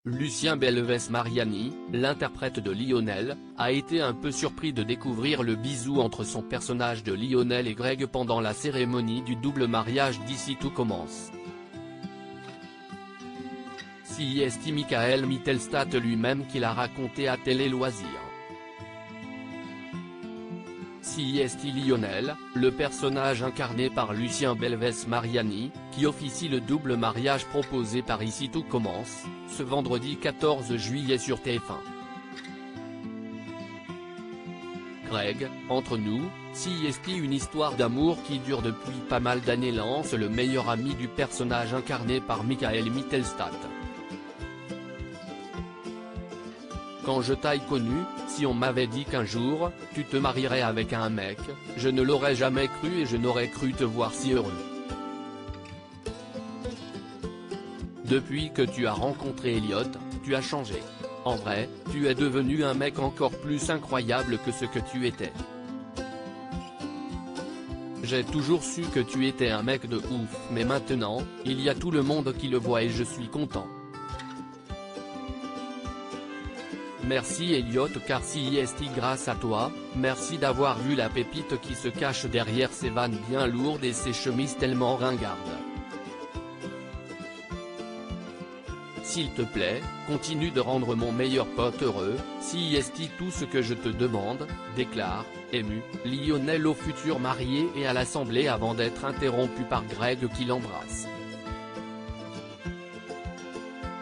Lucien Belvès Mariani, l'interprète de Lionel, a été un peu surpris de découvrir le bisou entre son personnage de Lionel et Greg pendant la cérémonie du double mariage d'Ici tout commence. C'est Michael Mittelstadt lui-même qui l'a raconté à Télé Loisirs. C'est Lionel, le personnage incarné par Lucien Belvès Mariani, qui officie le double mariage proposé par Ici tout commence, ce vendredi 14 juillet sur TF1. Greg, entre nous, c'est une histoire d'amour qui dure depuis pas mal d'années, lance le meilleur ami du personnage incarné par Michael Mittelstadt. Quand je t'ai connu, si on m'avait dit qu'un jour, tu te marierais avec un mec, je ne l'aurais jamais cru et je n'aurais cru te voir si heureux. Depuis que tu as rencontré Elliot, tu as changé. En vrai, tu es devenu un mec encore plus incroyable que ce que tu étais. J'ai toujours su que tu étais un mec de ouf, mais maintenant, il y a tout le monde qui le voit et je suis content. Merci Elliot, car c'est grâce à toi, merci d'avoir vu la pépite qui se cache derrière ses vannes bien lourdes et ses chemises tellement ringardes. S'il te plaît, continue de rendre mon meilleur pote heureux, c'est tout ce que je te demande, déclare, ému, Lionel au futur marié et à l'Assemblée avant d'être interrompu par Greg qui l'embrasse.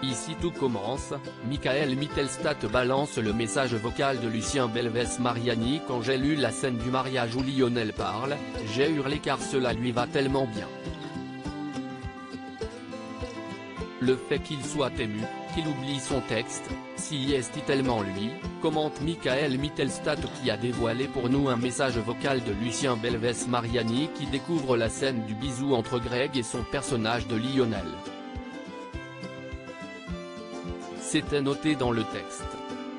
Ici tout commence, Michael Mittelstadt balance le message vocal de Lucien Belvès Mariani. Quand j'ai lu la scène du mariage où Lionel parle, j'ai hurlé car cela lui va tellement bien. Le fait qu'il soit ému, qu'il oublie son texte, c'est tellement lui, commente Michael Mittelstadt qui a dévoilé pour nous un message vocal de Lucien Belvès Mariani qui découvre la scène du bisou entre Greg et son personnage de Lionel. C'était noté dans le texte.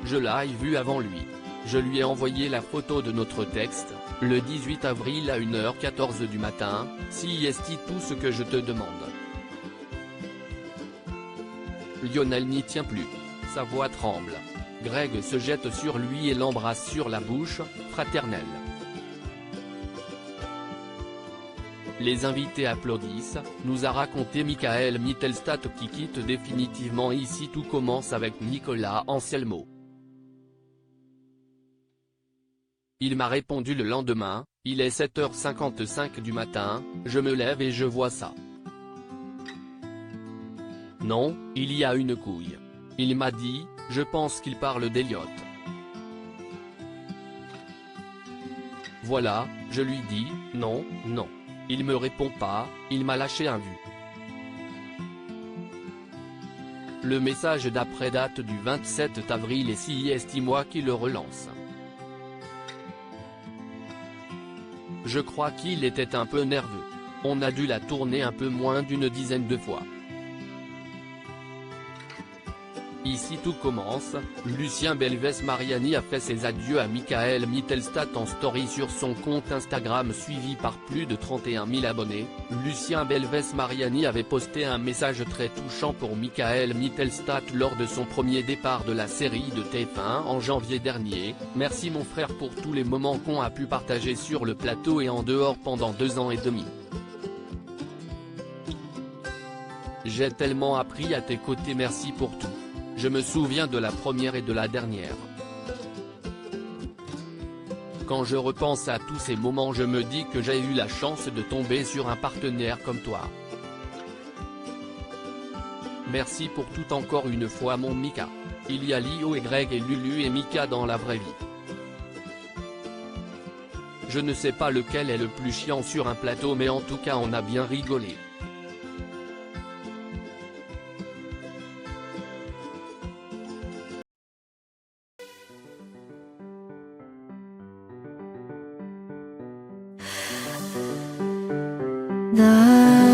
Je l'ai vu avant lui. Je lui ai envoyé la photo de notre texte, le 18 avril à 1h14 du matin, c'est tout ce que je te demande. Lionel n'y tient plus. Sa voix tremble. Greg se jette sur lui et l'embrasse sur la bouche, fraternelle. Les invités applaudissent, nous a raconté Michael Mittelstadt qui quitte définitivement Ici tout commence avec Nicolas Anselmo. Il m'a répondu le lendemain, il est 7h55 du matin, je me lève et je vois ça. Non, il y a une couille. Il m'a dit, je pense qu'il parle d'Elliot. Voilà, je lui dis, non, non. Il me répond pas, il m'a lâché un vu. Le message d'après date du 27 avril et c'est moi qui le relance. Je crois qu'il était un peu nerveux. On a dû la tourner un peu moins d'une dizaine de fois. Ici tout commence, Lucien Belvès Mariani a fait ses adieux à Michael Mittelstadt en story sur son compte Instagram suivi par plus de 31 000 abonnés. Lucien Belvès Mariani avait posté un message très touchant pour Michael Mittelstadt lors de son premier départ de la série de TF1 en janvier dernier. Merci mon frère pour tous les moments qu'on a pu partager sur le plateau et en dehors pendant 2 ans et demi. J'ai tellement appris à tes côtés, merci pour tout. Je me souviens de la première et de la dernière. Quand je repense à tous ces moments, je me dis que j'ai eu la chance de tomber sur un partenaire comme toi. Merci pour tout encore une fois mon Mika. Il y a Lio et Greg et Lulu et Mika dans la vraie vie. Je ne sais pas lequel est le plus chiant sur un plateau, mais en tout cas on a bien rigolé. The